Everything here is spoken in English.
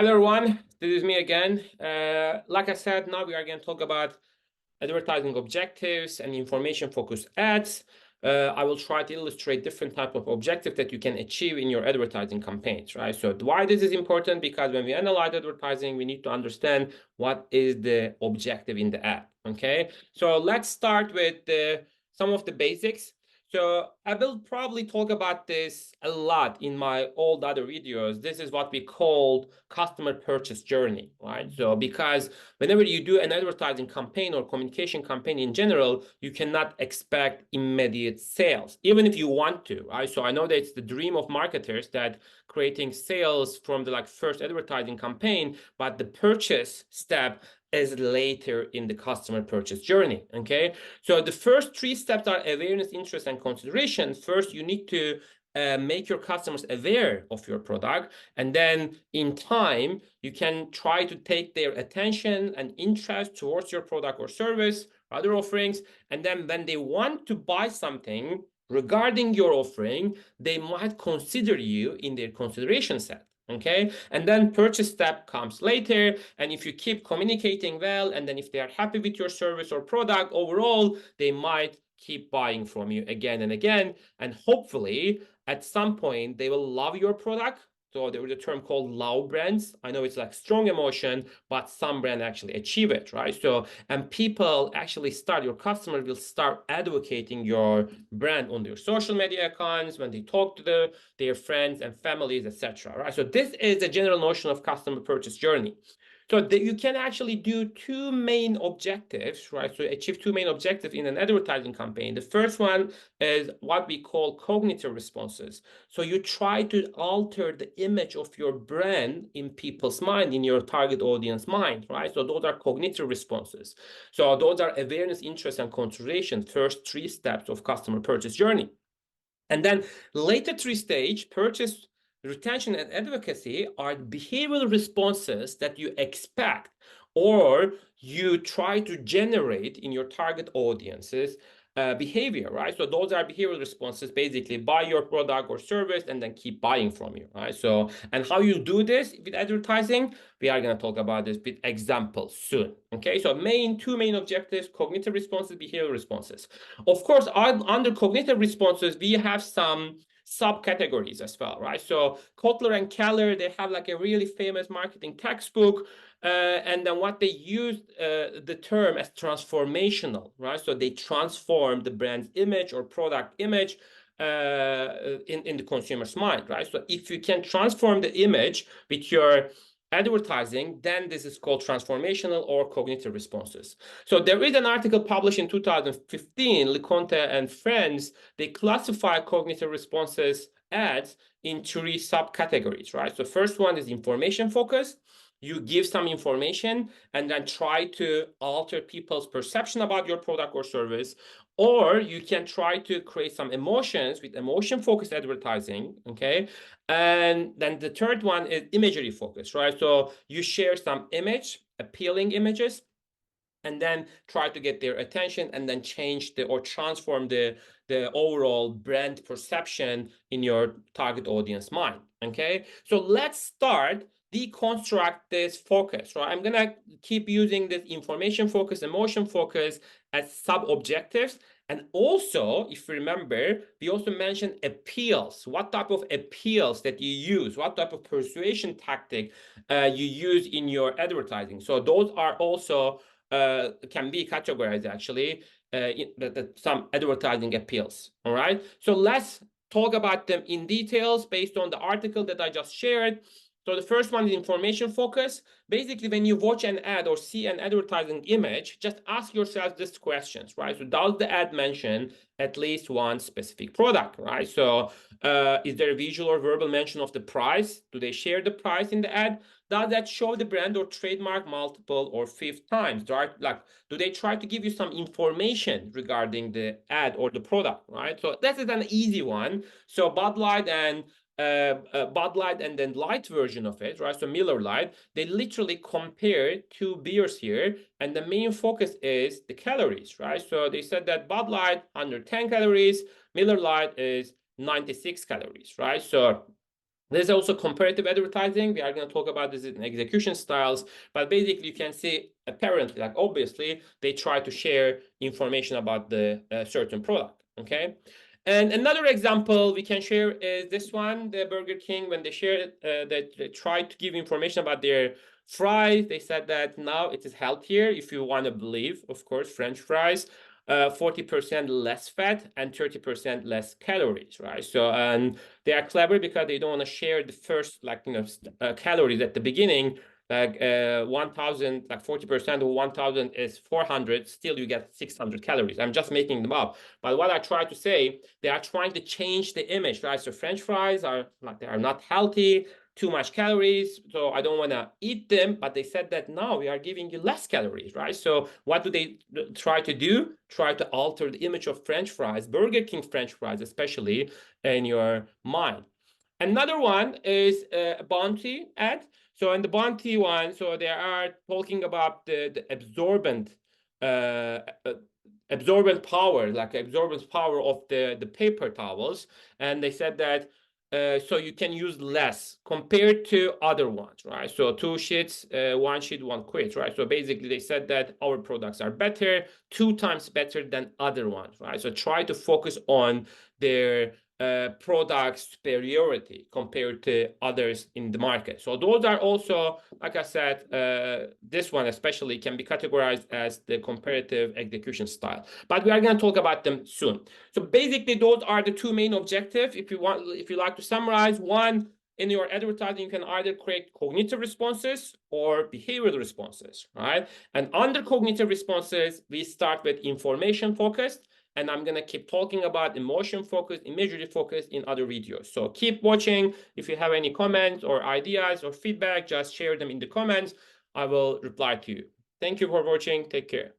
Hello everyone, this is me again. Like I said, now we are going to talk about advertising objectives and information focused ads. I will try to illustrate different type of objectives that you can achieve in your advertising campaigns, right? So why this is important? Because when we analyze advertising, we need to understand what is the objective in the ad, okay? So let's start with some of the basics. So I will probably talk about this a lot in my old other videos. This is what we call customer purchase journey, right? So because whenever you do an advertising campaign or communication campaign in general, you cannot expect immediate sales, even if you want to, right? So I know that it's the dream of marketers that creating sales from the first advertising campaign, but the purchase step is later in the customer purchase journey, okay? So the first three steps are awareness, interest, and consideration. First, you need to make your customers aware of your product, and then in time you can try to take their attention and interest towards your product or service, other offerings, and then when they want to buy something regarding your offering, they might consider you in their consideration set. Okay, and then purchase step comes later, and if you keep communicating well, and then if they are happy with your service or product overall, they might keep buying from you again and again, and hopefully at some point they will love your product. So there was a term called love brands. I know it's like strong emotion, but some brand actually achieve it, right? So, and people actually start, your customers will start advocating your brand on their social media accounts when they talk to their friends and families, etc. Right? So this is the general notion of customer purchase journey. So you can actually do two main objectives, right? So achieve two main objectives in an advertising campaign. The first one is what we call cognitive responses. So you try to alter the image of your brand in people's mind, in your target audience mind, right? So those are cognitive responses. So those are awareness, interest, and consideration, first three steps of customer purchase journey. And then later three stage, purchase, retention, and advocacy are behavioral responses that you expect or you try to generate in your target audiences behavior, right? So those are behavioral responses, basically buy your product or service and then keep buying from you, right? So, and how you do this with advertising, we are going to talk about this with examples soon. Okay, so two main objectives: cognitive responses, behavioral responses. Of course, under cognitive responses, we have some subcategories as well, right? So Kotler and Keller, they have like a really famous marketing textbook, and then what they use the term as transformational, right? So they transform the brand's image or product image in the consumer's mind, right? So if you can transform the image with your advertising, then this is called transformational or cognitive responses. So there is an article published in 2015, LeConte and friends, they classify cognitive responses ads in three subcategories, right? So first one is information focused. You give some information and then try to alter people's perception about your product or service. Or you can try to create some emotions with emotion focused advertising, okay? And then the third one is imagery focused, right? So you share some appealing images, and then try to get their attention and then change or transform the overall brand perception in your target audience mind, okay? So let's start deconstruct this focus, right? I'm gonna keep using this information focus, emotion focus as sub-objectives. And also, if you remember, we also mentioned appeals. What type of appeals that you use, what type of persuasion tactic you use in your advertising. So those are also can be categorized actually some advertising appeals. All right. So let's talk about them in details based on the article that I just shared. So the first one is information focus. Basically, when you watch an ad or see an advertising image, just ask yourself these questions, right? So does the ad mention at least one specific product, right? So is there a visual or verbal mention of the price? Do they share the price in the ad? Does that show the brand or trademark multiple or fifth times, right? Like, do they try to give you some information regarding the ad or the product, right? So this is an easy one. So Bud Light and then light version of it, right? So Miller Lite, they literally compare two beers here, and the main focus is the calories, right? So they said that Bud Light 110 calories, Miller Lite is 96 calories, right? So There's also comparative advertising. We are going to talk about this in execution styles, but basically you can see apparently, like obviously, they try to share information about the certain product, okay? And another example we can share is this one, the Burger King, when they shared, they tried to give information about their fries. They said that now it is healthier, if you want to believe, of course, French fries. 40% less fat and 30% less calories, right? So, and they are clever because they don't want to share the first, like, calories at the beginning. Like 1,000, like 40% of 1,000 is 400. Still, you get 600 calories. I'm just making them up. But what I try to say, they are trying to change the image, right? So French fries are like, they are not healthy, too much calories, so I don't want to eat them. But they said that now we are giving you less calories, right? So what do they try to do? Try to alter the image of French fries, Burger King French fries, especially in your mind. Another one is a bounty ad. So in the bounty one, so they are talking about the absorbent absorbent power, like absorbent power of the paper towels. And they said that so you can use less compared to other ones, right? So 2 sheets, 1 sheet, 1 quit, right? So basically they said that our products are better, 2 times better than other ones, right? So try to focus on their product superiority compared to others in the market. So those are also, like I said, this one especially can be categorized as the comparative execution style. But we are going to talk about them soon. So basically, those are the 2 main objectives. If you like to summarize, one, in your advertising, you can either create cognitive responses or behavioral responses, right? And under cognitive responses, we start with information focused. And I'm going to keep talking about emotion focused, imagery focused in other videos. So keep watching. If you have any comments or ideas or feedback, just share them in the comments. I will reply to you. Thank you for watching. Take care.